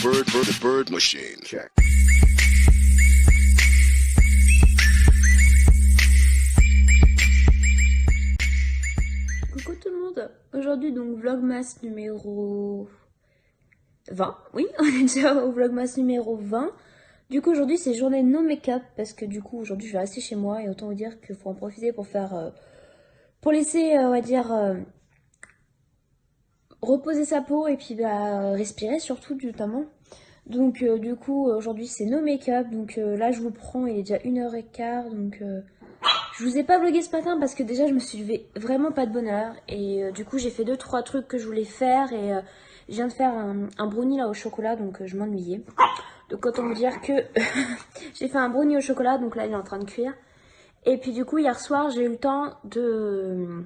bird machine. Check. Coucou tout le monde. Aujourd'hui donc vlogmas numéro 20. Oui, on est déjà au vlogmas numéro 20. Du coup aujourd'hui c'est journée no make-up parce que du coup aujourd'hui je vais rester chez moi et autant vous dire qu'il faut en profiter pour faire pour laisser on va dire reposer sa peau et puis respirer surtout notamment. Donc du coup aujourd'hui c'est no make-up, donc là je vous prends, il est déjà 1h15, donc je vous ai pas vlogué ce matin parce que déjà je me suis levée vraiment pas de bonne heure et du coup j'ai fait 2-3 trucs que je voulais faire et je viens de faire un brownie là au chocolat, donc je m'ennuyais. Donc autant vous dire que j'ai fait un brownie au chocolat, donc là il est en train de cuire. Et puis du coup hier soir j'ai eu le temps de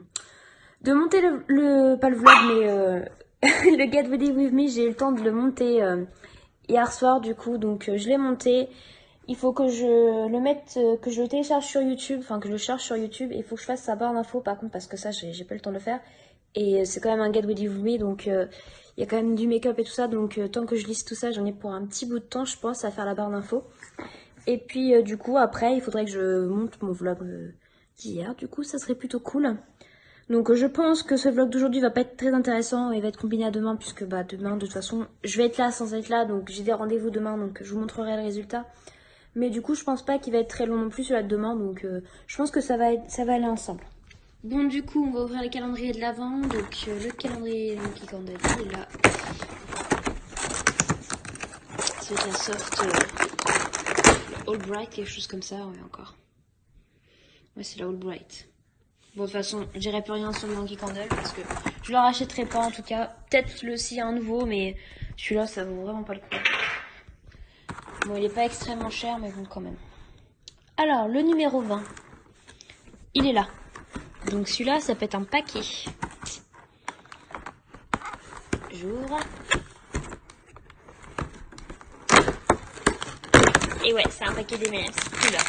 monter pas le vlog mais le Get Ready With Me, j'ai eu le temps de le monter hier soir du coup, donc je l'ai monté. Il faut que je le mette, que je le télécharge sur YouTube, enfin que je le cherche sur YouTube, et il faut que je fasse sa barre d'infos par contre parce que ça j'ai pas le temps de le faire. Et c'est quand même un Get Ready With Me, donc il y a quand même du make-up et tout ça, donc tant que je lise tout ça j'en ai pour un petit bout de temps je pense à faire la barre d'infos. Et puis du coup après il faudrait que je monte mon vlog d'hier, du coup ça serait plutôt cool. Donc je pense que ce vlog d'aujourd'hui va pas être très intéressant et va être combiné à demain, puisque demain de toute façon je vais être là sans être là, donc j'ai des rendez-vous demain, donc je vous montrerai le résultat. Mais du coup je pense pas qu'il va être très long non plus celui-là de demain, donc je pense que ça va aller ensemble. Bon du coup on va ouvrir le calendrier de l'avant, donc le calendrier Monkey Candle il est là. C'est la soft All Bright, quelque chose comme ça, ouais encore. Ouais c'est la All Bright. Bon, de toute façon, je dirais plus rien sur le Monkey Candle parce que je le rachèterai pas en tout cas. Peut-être le s'il y a un nouveau, mais celui-là, ça vaut vraiment pas le coup. Bon, il est pas extrêmement cher, mais bon, quand même. Alors, le numéro 20, il est là. Donc celui-là, ça peut être un paquet. J'ouvre. Et ouais, c'est un paquet d'M&M's. Celui-là.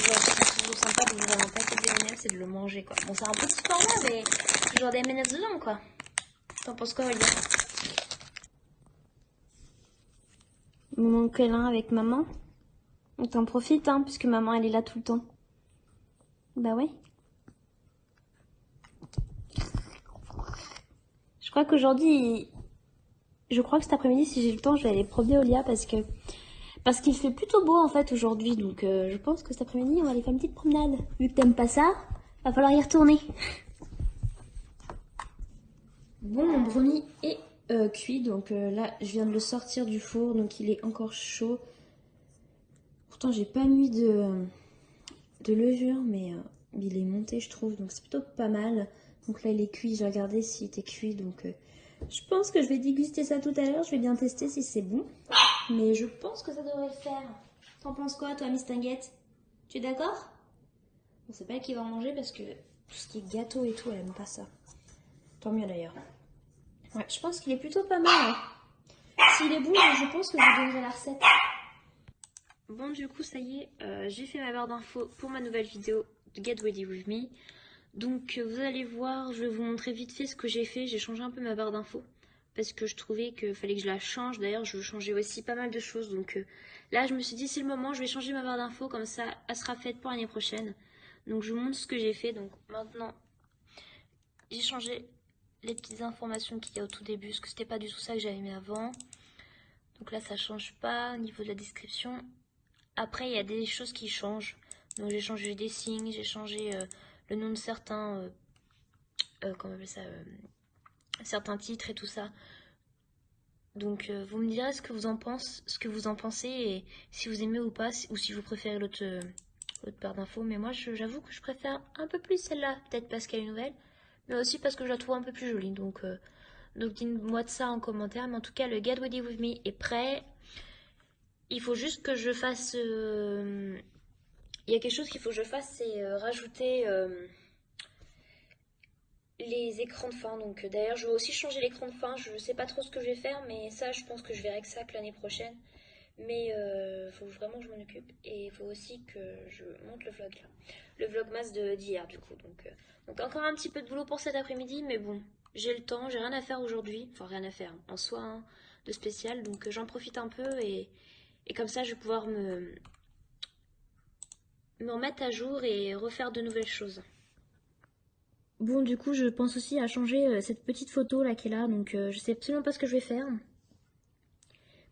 C'est toujours sympa de vous un paquet d'M&M's et de le manger, quoi. Bon, c'est un petit format, mais toujours des M&M's dedans, quoi. T'en penses quoi, Olivia? Moment câlin avec maman. On t'en profite, hein, puisque maman, elle est là tout le temps. Bah ouais. Je crois qu'aujourd'hui, je crois que cet après-midi, si j'ai le temps, je vais aller promener Olia parce qu'il fait plutôt beau en fait aujourd'hui. Donc je pense que cet après-midi, on va aller faire une petite promenade. Vu que t'aimes pas ça, va falloir y retourner. Bon, mon brownie est cuit, donc là, je viens de le sortir du four, donc il est encore chaud. Pourtant, j'ai pas mis de levure, mais il est monté, je trouve, donc c'est plutôt pas mal. Donc là, il est cuit, j'ai regardé s'il était cuit, donc je pense que je vais déguster ça tout à l'heure. Je vais bien tester si c'est bon, mais je pense que ça devrait le faire. T'en penses quoi, toi, Miss Tinguette? Tu es d'accord? Bon, c'est pas elle qui va en manger parce que tout ce qui est gâteau et tout, elle aime pas ça. Tant mieux d'ailleurs. Ouais, je pense qu'il est plutôt pas mal. Hein. S'il est bon, je pense que je vous donnerai la recette. Bon, du coup, ça y est, j'ai fait ma barre d'infos pour ma nouvelle vidéo de Get Ready With Me. Donc, vous allez voir, je vais vous montrer vite fait ce que j'ai fait. J'ai changé un peu ma barre d'infos parce que je trouvais qu'il fallait que je la change. D'ailleurs, je veux changer aussi pas mal de choses. Donc là, je me suis dit, c'est le moment, je vais changer ma barre d'infos. Comme ça, elle sera faite pour l'année prochaine. Donc, je vous montre ce que j'ai fait. Donc, maintenant, j'ai changé les petites informations qu'il y a au tout début, parce que c'était pas du tout ça que j'avais mis avant. Donc là, ça change pas au niveau de la description. Après, il y a des choses qui changent. Donc j'ai changé des signes, j'ai changé le nom de certains, comment on appelle ça, certains titres et tout ça. Donc vous me direz ce que vous en pensez et si vous aimez ou pas, ou si vous préférez l'autre paire d'infos. Mais moi, j'avoue que je préfère un peu plus celle-là, peut-être parce qu'elle est nouvelle, mais aussi parce que je la trouve un peu plus jolie. Donc dites-moi de ça en commentaire. Mais en tout cas, le Get Ready With Me est prêt. Il faut juste que je fasse... il y a quelque chose qu'il faut que je fasse, c'est rajouter les écrans de fin. Donc d'ailleurs, je vais aussi changer l'écran de fin. Je ne sais pas trop ce que je vais faire, mais ça, je pense que je verrai que ça que l'année prochaine. Mais il faut vraiment que je m'en occupe. Et il faut aussi que je monte le vlog là. Le vlogmas d'hier, du coup. Donc encore un petit peu de boulot pour cet après-midi, mais bon, j'ai le temps, j'ai rien à faire aujourd'hui. Enfin, rien à faire en soi, hein. de spécial. Donc j'en profite un peu et comme ça je vais pouvoir me remettre à jour et refaire de nouvelles choses. Bon, du coup, je pense aussi à changer cette petite photo là qui est là, donc je sais absolument pas ce que je vais faire.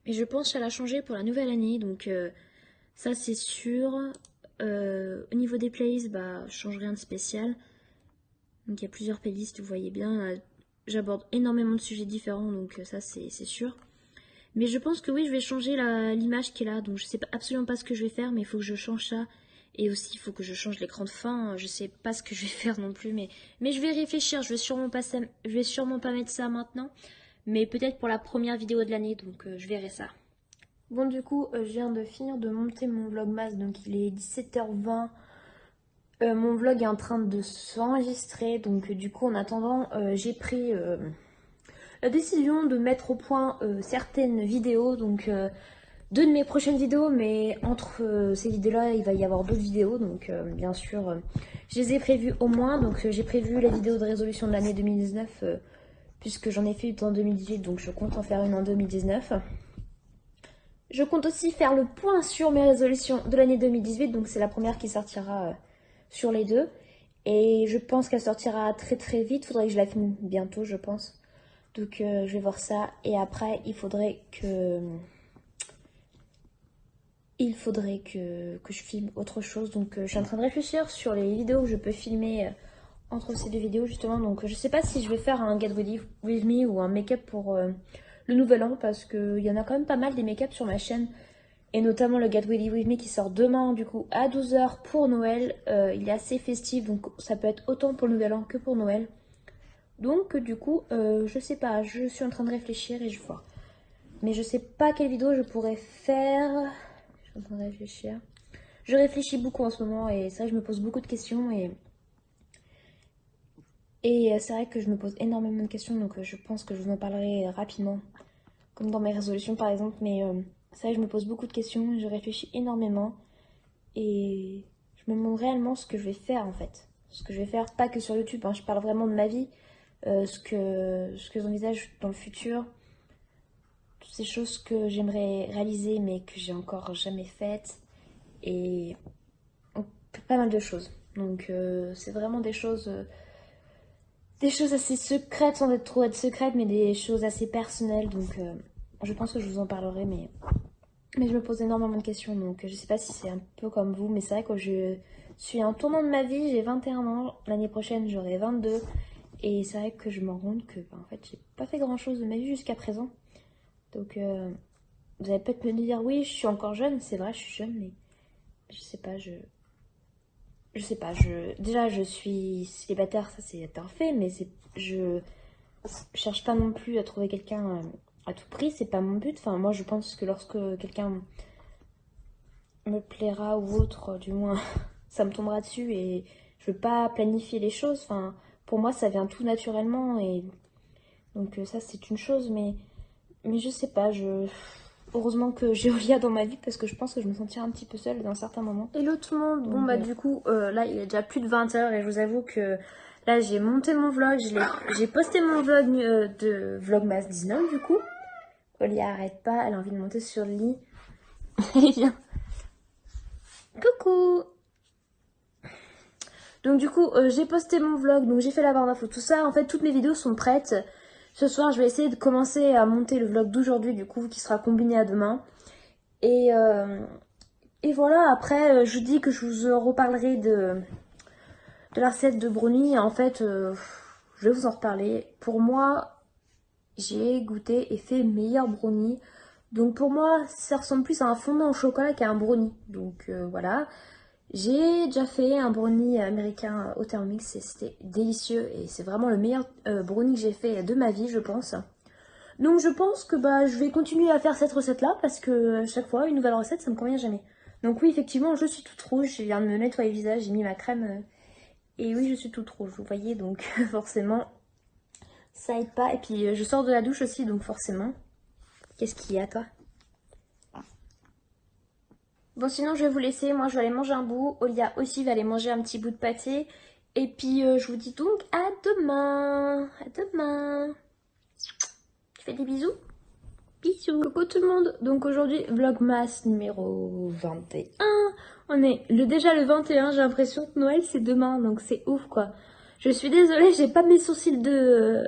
Mais je pense à la changer pour la nouvelle année, donc ça c'est sûr. Au niveau des playlists, bah, je change rien de spécial. Donc il y a plusieurs playlists, vous voyez bien. J'aborde énormément de sujets différents, donc ça c'est sûr. Mais je pense que oui, je vais changer l'image qui est là, donc je sais absolument pas ce que je vais faire, mais il faut que je change ça. Et aussi, il faut que je change l'écran de fin. Je sais pas ce que je vais faire non plus, mais je vais réfléchir. Je vais sûrement pas mettre ça maintenant, mais peut-être pour la première vidéo de l'année, donc je verrai ça. Bon, du coup, je viens de finir de monter mon vlogmas, donc il est 17h20. Mon vlog est en train de s'enregistrer, donc du coup, en attendant, j'ai pris la décision de mettre au point certaines vidéos, donc deux de mes prochaines vidéos, mais entre ces vidéos-là, il va y avoir d'autres vidéos, donc bien sûr, je les ai prévues au moins. Donc j'ai prévu la vidéo de résolution de l'année 2019, puisque j'en ai fait une en 2018, donc je compte en faire une en 2019. Je compte aussi faire le point sur mes résolutions de l'année 2018, donc c'est la première qui sortira sur les deux. Et je pense qu'elle sortira très très vite, faudrait que je la filme bientôt, je pense. Donc je vais voir ça, et après il faudrait que je filme autre chose. Donc je suis en train de réfléchir sur les vidéos que je peux filmer entre ces deux vidéos justement. Donc je sais pas si je vais faire un Get Ready With Me ou un make-up pour le nouvel an, parce qu'il y en a quand même pas mal des make-up sur ma chaîne. Et notamment le Get Ready With Me qui sort demain du coup à 12 h pour Noël. Il est assez festif, donc ça peut être autant pour le nouvel an que pour Noël. Donc du coup je sais pas, je suis en train de réfléchir et je vois. Mais je sais pas quelle vidéo je pourrais faire. Je suis en train de réfléchir. Je réfléchis beaucoup en ce moment et c'est vrai que je me pose beaucoup de questions et c'est vrai que je me pose énormément de questions, donc je pense que je vous en parlerai rapidement, comme dans mes résolutions par exemple. Mais c'est vrai que je me pose beaucoup de questions, je réfléchis énormément et je me demande réellement ce que je vais faire en fait. Ce que je vais faire, pas que sur YouTube, hein, je parle vraiment de ma vie, ce que j'envisage dans le futur. Toutes ces choses que j'aimerais réaliser mais que j'ai encore jamais faites, et pas mal de choses. Donc c'est vraiment des choses assez secrètes, sans être trop secrètes, mais des choses assez personnelles. Donc je pense que je vous en parlerai, mais je me pose énormément de questions. Donc je sais pas si c'est un peu comme vous, mais c'est vrai que je suis à un tournant de ma vie. J'ai 21 ans, l'année prochaine j'aurai 22, et c'est vrai que je me rends compte que en fait j'ai pas fait grand chose de ma vie jusqu'à présent. Donc vous allez peut-être me dire oui, je suis encore jeune. C'est vrai, je suis jeune, mais je sais pas, déjà je suis célibataire, ça c'est parfait, mais je cherche pas non plus à trouver quelqu'un à tout prix, c'est pas mon but. Enfin, moi je pense que lorsque quelqu'un me plaira ou autre, du moins ça me tombera dessus, et je veux pas planifier les choses. Enfin, pour moi ça vient tout naturellement, et donc ça c'est une chose, mais je sais pas, heureusement que j'ai Olia dans ma vie, parce que je pense que je me sentirais un petit peu seule dans certains moments. Hello tout le monde. Bon bah du coup là il est déjà plus de 20 h et je vous avoue que là j'ai monté mon vlog, j'ai posté mon vlog de Vlogmas 19 du coup. Olia arrête pas, elle a envie de monter sur le lit. Allez viens. Coucou. Donc du coup j'ai posté mon vlog, donc j'ai fait la barre d'infos, tout ça. En fait toutes mes vidéos sont prêtes. Ce soir, je vais essayer de commencer à monter le vlog d'aujourd'hui, du coup, qui sera combiné à demain. Et voilà, après, je vous dis que je vous reparlerai de la recette de brownie. En fait, je vais vous en reparler. Pour moi, j'ai goûté et fait meilleur brownie. Donc pour moi, ça ressemble plus à un fondant au chocolat qu'à un brownie. Donc voilà. J'ai déjà fait un brownie américain au Thermomix et c'était délicieux. Et c'est vraiment le meilleur brownie que j'ai fait de ma vie, je pense. Donc je pense que je vais continuer à faire cette recette-là, parce que à chaque fois, une nouvelle recette, ça me convient jamais. Donc oui, effectivement, je suis toute rouge. Je viens de me nettoyer le visage, j'ai mis ma crème. Et oui, je suis toute rouge, vous voyez. Donc forcément, ça aide pas. Et puis je sors de la douche aussi, donc forcément. Qu'est-ce qu'il y a, toi? Bon, sinon, je vais vous laisser. Moi, je vais aller manger un bout. Olia aussi va aller manger un petit bout de pâté. Et puis, je vous dis donc à demain. À demain. Tu fais des bisous? Bisous. Coucou tout le monde. Donc aujourd'hui, Vlogmas numéro 21. On est déjà le 21, j'ai l'impression que Noël c'est demain, donc c'est ouf quoi. Je suis désolée, j'ai pas mes sourcils de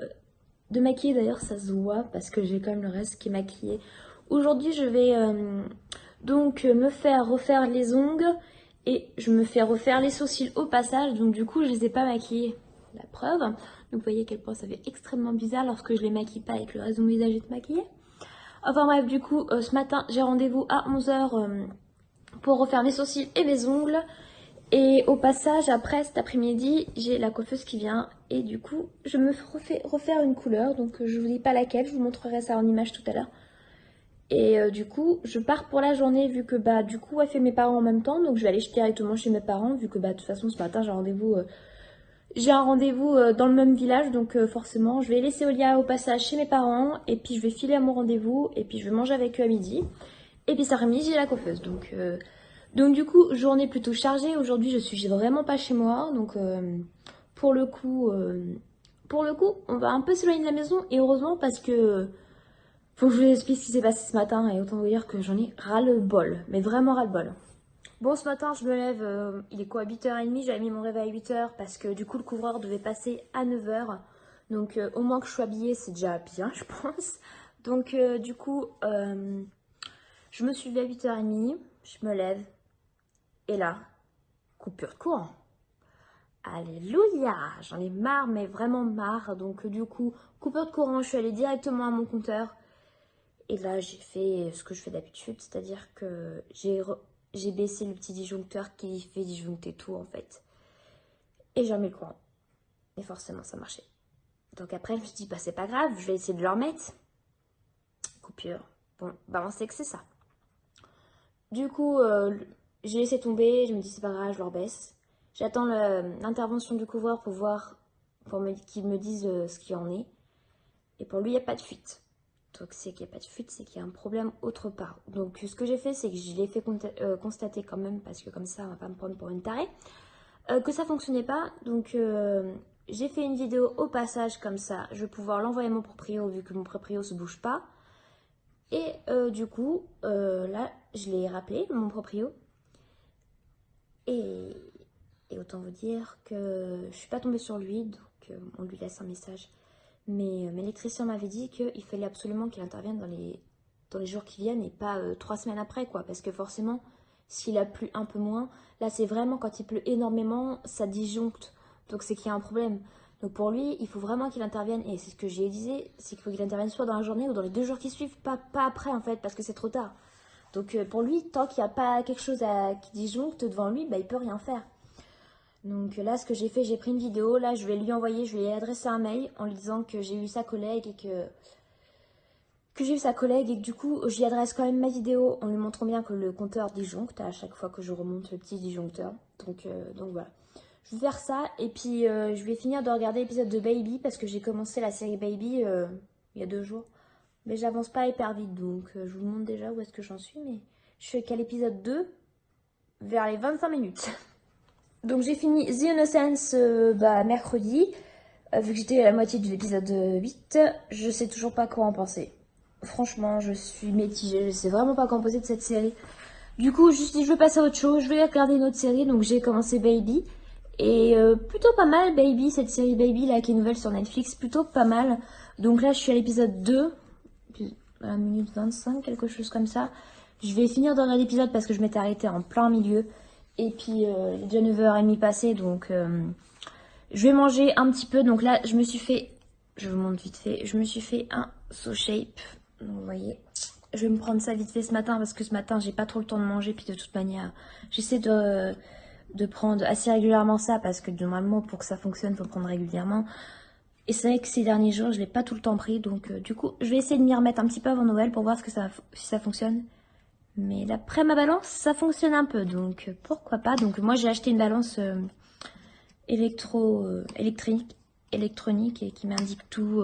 maquiller, d'ailleurs ça se voit parce que j'ai quand même le reste qui est maquillé. Aujourd'hui je vais donc me faire refaire les ongles et je me fais refaire les sourcils au passage, donc du coup je les ai pas maquillés, la preuve. Donc vous voyez à quel point ça fait extrêmement bizarre lorsque je les maquille pas et que le reste de mon visage est maquillé. Enfin bref, du coup ce matin j'ai rendez-vous à 11 h pour refaire mes sourcils et mes ongles. Et au passage, après cet après-midi, j'ai la coiffeuse qui vient et du coup, je me refais refaire une couleur. Donc je vous dis pas laquelle, je vous montrerai ça en image tout à l'heure. Et du coup, je pars pour la journée vu que bah du coup, elle fait mes parents en même temps. Donc je vais aller directement chez mes parents vu que bah de toute façon ce matin j'ai un rendez-vous dans le même village. Donc forcément, je vais laisser Olia au passage chez mes parents et puis je vais filer à mon rendez-vous et puis je vais manger avec eux à midi. Et puis cet après-midi, j'ai la coiffeuse. Donc du coup, journée plutôt chargée. Aujourd'hui, je suis vraiment pas chez moi. Donc pour le coup, on va un peu s'éloigner de la maison. Et heureusement parce que faut que je vous explique ce qui s'est passé ce matin. Et autant vous dire que j'en ai ras-le-bol. Mais vraiment ras-le-bol. Bon, ce matin, je me lève. Il est quoi, 8h30. J'avais mis mon réveil à 8h parce que du coup, le couvreur devait passer à 9h. Donc au moins que je sois habillée, c'est déjà bien, je pense. Donc du coup, je me suis levée à 8h30. Je me lève. Et là, coupure de courant. Alléluia, j'en ai marre, mais vraiment marre. Donc du coup, coupure de courant, je suis allée directement à mon compteur. Et là, j'ai fait ce que je fais d'habitude, c'est-à-dire que j'ai baissé le petit disjoncteur qui fait disjoncter tout en fait. Et j'ai remis le courant. Et forcément, ça marchait. Donc après, je me suis dit, bah c'est pas grave, je vais essayer de le remettre. Coupure. Bon, bah on sait que c'est ça. Du coup, j'ai laissé tomber, je me dis c'est pas grave, je le rebaisse. J'attends l'intervention du couvreur pour voir, qu'il me dise ce qu'il en est. Et pour lui, il n'y a pas de fuite. Donc c'est qu'il n'y a pas de fuite, c'est qu'il y a un problème autre part. Donc ce que j'ai fait, c'est que je l'ai fait constater quand même, parce que comme ça, on va pas me prendre pour une tarée, que ça fonctionnait pas. Donc j'ai fait une vidéo au passage comme ça. Je vais pouvoir l'envoyer à mon proprio, vu que mon proprio se bouge pas. Et du coup, là, je l'ai rappelé, mon proprio. Et autant vous dire que je suis pas tombée sur lui, donc on lui laisse un message. Mais l'électricien m'avait dit qu'il fallait absolument qu'il intervienne dans les jours qui viennent et pas 3 semaines après, quoi. Parce que forcément, s'il a plu un peu moins, là c'est vraiment quand il pleut énormément, ça disjoncte. Donc c'est qu'il y a un problème. Donc pour lui, il faut vraiment qu'il intervienne. Et c'est ce que j'ai dit, c'est qu'il faut qu'il intervienne soit dans la journée ou dans les 2 jours qui suivent, pas après en fait, parce que c'est trop tard. Donc pour lui, tant qu'il n'y a pas quelque chose qui disjoncte devant lui, bah, il peut rien faire. Donc là, ce que j'ai fait, j'ai pris une vidéo. Là, je vais lui envoyer, je vais lui adresser un mail en lui disant que j'ai eu sa collègue et que du coup, je lui adresse quand même ma vidéo en lui montrant bien que le compteur disjoncte à chaque fois que je remonte le petit disjoncteur. Donc voilà. Je vais faire ça et puis je vais finir de regarder l'épisode de Baby parce que j'ai commencé la série Baby il y a 2 jours. Mais j'avance pas hyper vite, donc je vous montre déjà où est-ce que j'en suis. Mais je suis qu'à l'épisode 2, vers les 25 minutes. Donc j'ai fini The Innocence mercredi. Vu que j'étais à la moitié de l'épisode 8, je sais toujours pas quoi en penser. Franchement, je suis mitigée, je sais vraiment pas quoi en penser de cette série. Du coup, je me suis dit, je vais passer à autre chose, je vais regarder une autre série. Donc j'ai commencé Baby. Et plutôt pas mal, Baby, cette série Baby là qui est nouvelle sur Netflix, plutôt pas mal. Donc là, je suis à l'épisode 2. À la minute 25, quelque chose comme ça. Je vais finir de regarder l'épisode parce que je m'étais arrêtée en plein milieu. Et puis, il est déjà 9h30 passé, donc je vais manger un petit peu. Donc là, je me suis fait, je vous montre vite fait, je me suis fait un So Shape. Donc, vous voyez, je vais me prendre ça vite fait ce matin parce que ce matin, j'ai pas trop le temps de manger. Puis de toute manière, j'essaie de prendre assez régulièrement ça parce que normalement, pour que ça fonctionne, il faut prendre régulièrement. Et c'est vrai que ces derniers jours, je l'ai pas tout le temps pris. Donc du coup, je vais essayer de m'y remettre un petit peu avant Noël pour voir si ça fonctionne. Mais d'après ma balance, ça fonctionne un peu. Donc pourquoi pas. Donc moi, j'ai acheté une balance électronique et qui m'indique tout.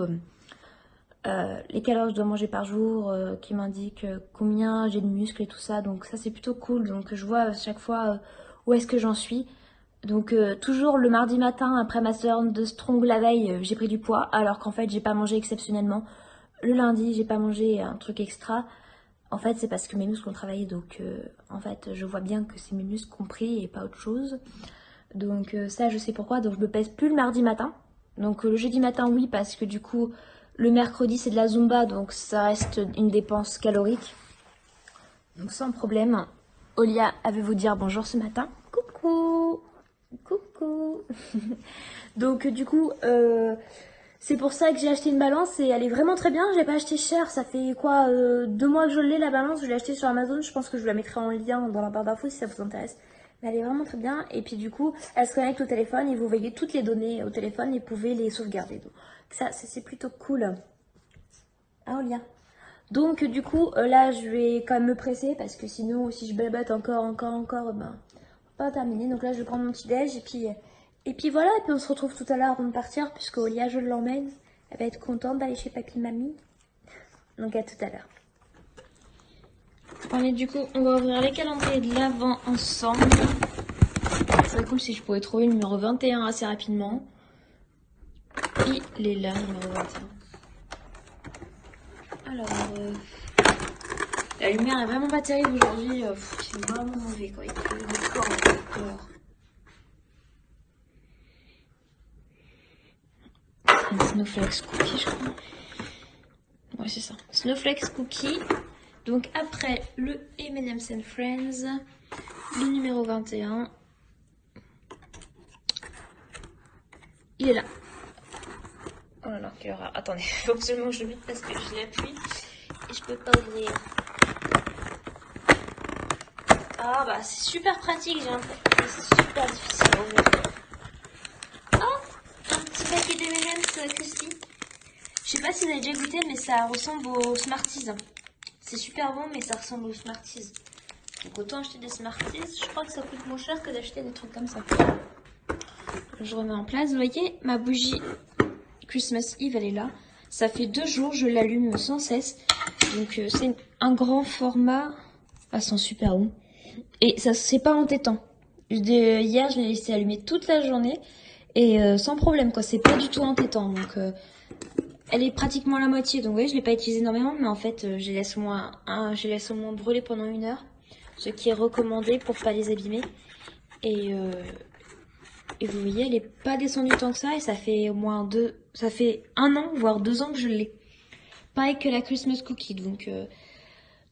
Les calories que je dois manger par jour, qui m'indique combien j'ai de muscles et tout ça. Donc ça, c'est plutôt cool. Donc je vois à chaque fois où est-ce que j'en suis. Donc toujours le mardi matin après ma séance de strong la veille, j'ai pris du poids alors qu'en fait j'ai pas mangé exceptionnellement. le lundi, j'ai pas mangé un truc extra. En fait, c'est parce que mes muscles ont travaillé. Donc, en fait, je vois bien que c'est mes muscles qui ont pris et pas autre chose. Donc, ça, je sais pourquoi. Donc, je me pèse plus le mardi matin. Donc, le jeudi matin, oui, parce que du coup, le mercredi, c'est de la Zumba. Donc, ça reste une dépense calorique. Donc, sans problème. Olia avait vous dire bonjour ce matin. Coucou! Coucou! Donc, du coup, c'est pour ça que j'ai acheté une balance et elle est vraiment très bien. Je l'ai pas acheté cher. Ça fait quoi 2 mois que je l'ai, la balance. Je l'ai acheté sur Amazon. Je pense que je vous la mettrai en lien dans la barre d'infos si ça vous intéresse. Mais elle est vraiment très bien. Et puis du coup, elle se connecte au téléphone et vous voyez toutes les données au téléphone et vous pouvez les sauvegarder. Donc ça, c'est plutôt cool. Ah, Olia. Donc du coup, là, je vais quand même me presser parce que sinon, si je blabate encore, ben, pas terminé. Donc là, je vais prendre mon petit déj et puis voilà. Et puis on se retrouve tout à l'heure avant de partir puisque Olia, je l'emmène. Elle va être contente d'aller chez papy mamie. Donc à tout à l'heure. Allez, du coup, on va ouvrir les calendriers de l'Avent ensemble. Ce serait cool si je pouvais trouver le numéro 21 assez rapidement. Il est là, le numéro 21. Alors, la lumière est vraiment pas terrible aujourd'hui. C'est vraiment mauvais, quoi. Il pleut de corps dehors. C'est un Snowflakes Cookie, je crois. Ouais, c'est ça. Snowflakes Cookie. Donc après le M&M's and Friends, le numéro 21. Il est là. Oh là là, quelle horreur. Attendez, faut absolument que je le mette parce que je l'appuie et je peux pas ouvrir. Ah bah c'est super pratique, j'ai l'impression que c'est super difficile à ouvrir. Oh, un petit paquet d'M&M's Crispy. Je sais pas si vous avez déjà goûté, mais ça ressemble aux Smarties. C'est super bon, mais ça ressemble aux Smarties. Donc autant acheter des Smarties, je crois que ça coûte moins cher que d'acheter des trucs comme ça. Je remets en place, vous voyez, ma bougie Christmas Eve, elle est là. Ça fait 2 jours, je l'allume sans cesse. Donc c'est un grand format. Ah, ça sent super bon. Et ça, c'est pas entêtant. Hier, je l'ai laissé allumer toute la journée. Et sans problème, quoi. C'est pas du tout entêtant. Donc elle est pratiquement à la moitié. Donc vous voyez, je l'ai pas utilisé énormément. Mais en fait, je laisse au moins brûler pendant 1 heure. Ce qui est recommandé pour pas les abîmer. Et vous voyez, elle est pas descendue tant que ça. Et ça fait au moins 1 an, voire 2 ans que je l'ai. Pareil que la Christmas Cookie. Donc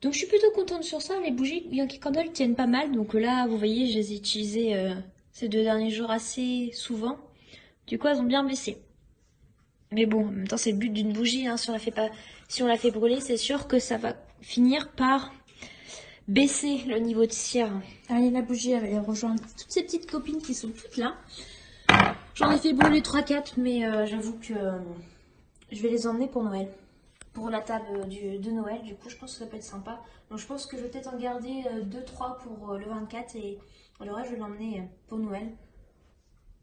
je suis plutôt contente sur ça. Les bougies Yankee Candle tiennent pas mal. Donc là, vous voyez, je les ai utilisées ces 2 derniers jours assez souvent. Du coup, elles ont bien baissé. Mais bon, en même temps, c'est le but d'une bougie. Hein. Si on la fait brûler, c'est sûr que ça va finir par baisser le niveau de cire. Allez, la bougie, elle va rejoindre toutes ces petites copines qui sont toutes là. J'en ai fait brûler 3-4, mais j'avoue que je vais les emmener pour Noël. Pour la table de Noël, du coup, je pense que ça peut être sympa. Donc, je pense que je vais peut-être en garder 2-3 pour le 24 et le reste, je vais l'emmener pour Noël.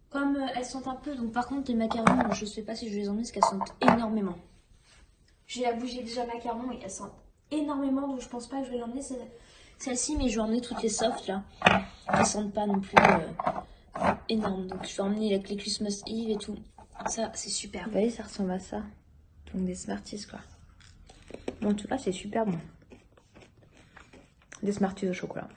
Comme elles sentent un peu, donc par contre, les macarons, je sais pas si je vais les emmener parce qu'elles sentent énormément. J'ai la bougie déjà macaron et elles sentent énormément, donc je pense pas que je vais l'emmener celle-ci, mais je vais emmener toutes les softs là. Elles sentent pas non plus énormes, donc je vais emmener avec les Christmas Eve et tout. Ça, c'est super. Vous voyez, ça ressemble à ça. Donc des Smarties quoi. Bon, en tout cas, c'est super bon. Des Smarties au chocolat.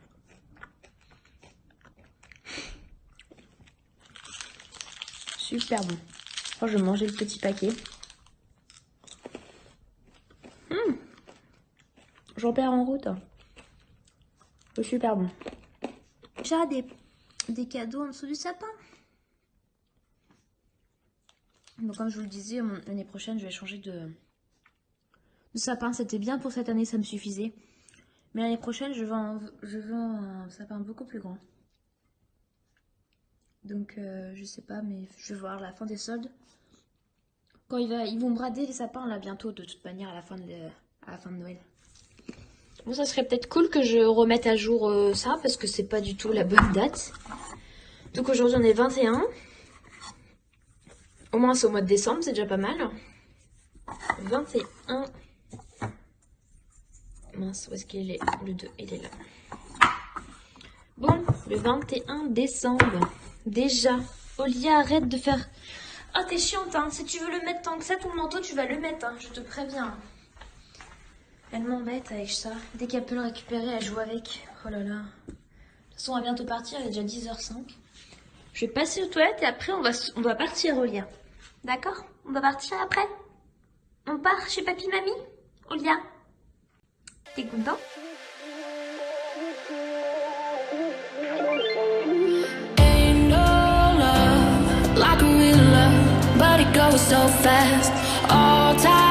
Super bon. Oh, je vais manger le petit paquet. J'en perds en route. C'est super bon. Déjà des cadeaux en dessous du sapin. Donc comme je vous le disais, l'année prochaine, je vais changer de sapin. C'était bien pour cette année, ça me suffisait. Mais l'année prochaine, je veux un sapin beaucoup plus grand. Donc je sais pas, mais je vais voir la fin des soldes. Quand ils vont brader les sapins là bientôt, de toute manière à la fin de Noël. Bon, ça serait peut-être cool que je remette à jour ça, parce que c'est pas du tout la bonne date. Donc aujourd'hui on est 21. Au moins c'est au mois de décembre, c'est déjà pas mal. 21. Mince, où est-ce qu'il est? Le 2, il est là. Bon, le 21 décembre. Déjà. Olia, arrête de faire... Ah, t'es chiante, hein. Si tu veux le mettre tant que ça, ton manteau, tu vas le mettre, hein. Je te préviens. Elle m'embête avec ça. Dès qu'elle peut le récupérer, elle joue avec. Oh là là. De toute façon, on va bientôt partir, il est déjà 10h05. Je vais passer aux toilettes et après, on va partir au lien. D'accord? On va partir après? On part chez papy, mamie? Au lien? T'es content? Ain't no love like a real love, but it goes so fast. All time.